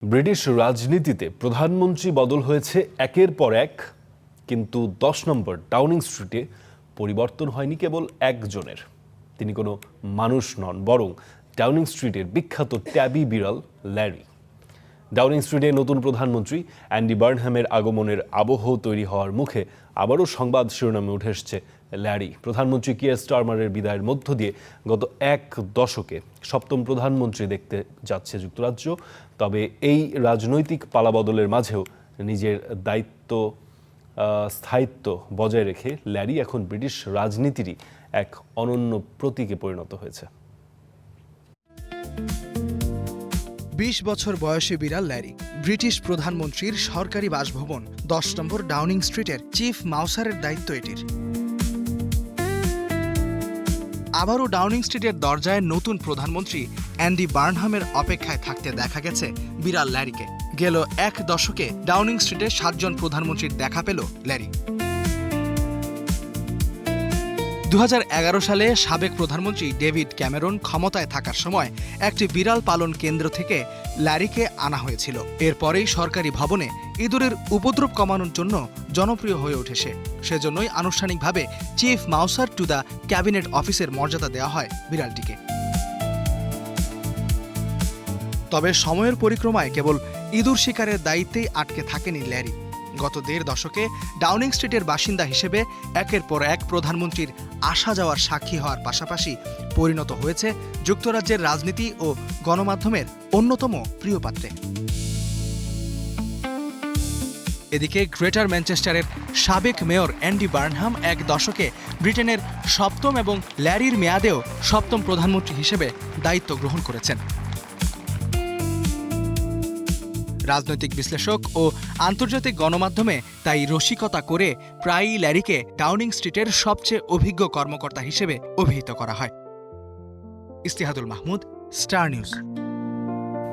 British রাজনীতিতে প্রধানমন্ত্রী বদল হয়েছে একের পর এক, কিন্তু 10 নম্বর ডাউনিং স্ট্রিটে পরিবর্তন হয়নি কেবল একজনের। তিনি কোনো মানুষ নন, বরং ডাউনিং স্ট্রিটের বিখ্যাত ট্যাবি বিড়াল ল্যারি। ডাউনিং স্ট্রিটে নতুন প্রধানমন্ত্রী অ্যান্ডি বার্নহ্যামের আগমনের আবহ তৈরি হওয়ার মুখে আবারও সংবাদ শিরোনামে উঠে এসছে ল্যারি। প্রধানমন্ত্রী কিয়ার স্টারমারের বিদায়ের মধ্য দিয়ে গত এক দশকে সপ্তম প্রধানমন্ত্রী দেখতে যাচ্ছে যুক্তরাজ্য। তবে এই রাজনৈতিক পালাবদলের মাঝেও নিজের স্থায়িত্ব বজায় রেখে ল্যারি এখন ব্রিটিশ রাজনীতিরই এক অনন্য প্রতীকে পরিণত হয়েছে। ২০ বছর বয়সী বিড়াল ল্যারি ব্রিটিশ প্রধানমন্ত্রীর সরকারি বাসভবন 10 নম্বর ডাউনিং স্ট্রিটের চিফ মাউসারের দায়িত্ব এটির। আবারও ডাউনিং স্ট্রিটের দরজায় নতুন প্রধানমন্ত্রী অ্যান্ডি বার্নহামের অপেক্ষায় থাকতে দেখা গেছে বিড়াল ল্যারিকে। গেল এক দশকে ডাউনিং স্ট্রিটে 7 জন প্রধানমন্ত্রীর দেখা পেল ল্যারি। 2011 সালে সাবেক প্রধানমন্ত্রী ডেভিড ক্যামেরন ক্ষমতায় থাকার সময় একটি বিড়াল পালন কেন্দ্র থেকে ল্যারিকে আনা হয়েছিল। এরপরেই সরকারি ভবনে ইঁদুরের উপদ্রব কমানোর জন্য জনপ্রিয় হয়ে ওঠে সে। সেজন্যই আনুষ্ঠানিকভাবে চিফ মাউসার টু দ্য ক্যাবিনেট অফিসের মর্যাদা দেওয়া হয় বিড়ালটিকে। তবে সময়ের পরিক্রমায় কেবল ইঁদুর শিকারের দায়িত্বেই আটকে থাকেনি ল্যারি। গত 1.5 দশকে ডাউনিং স্ট্রিটের বাসিন্দা হিসেবে একের পর এক প্রধানমন্ত্রীর আসা যাওয়ার সাক্ষী হওয়ার পাশাপাশি পরিণত হয়েছে যুক্তরাজ্যের রাজনীতি ও গণমাধ্যমের অন্যতম প্রিয় পাত্রে। এদিকে গ্রেটার ম্যানচেস্টারের সাবেক মেয়র অ্যান্ডি বার্নহাম এক দশকে ব্রিটেনের সপ্তম এবং ল্যারির মেয়াদেও সপ্তম প্রধানমন্ত্রী হিসেবে দায়িত্ব গ্রহণ করেছেন। রাজনৈতিক বিশ্লেষক ও আন্তর্জাতিক গণমাধ্যমে তাই রসিকতা করে প্রায়ই ল্যারিকে ডাউনিং স্ট্রিটের সবচেয়ে অভিজ্ঞ কর্মকর্তা হিসেবে অভিহিত করা হয়। ইস্তিহাদুল মাহমুদ, স্টার নিউজ।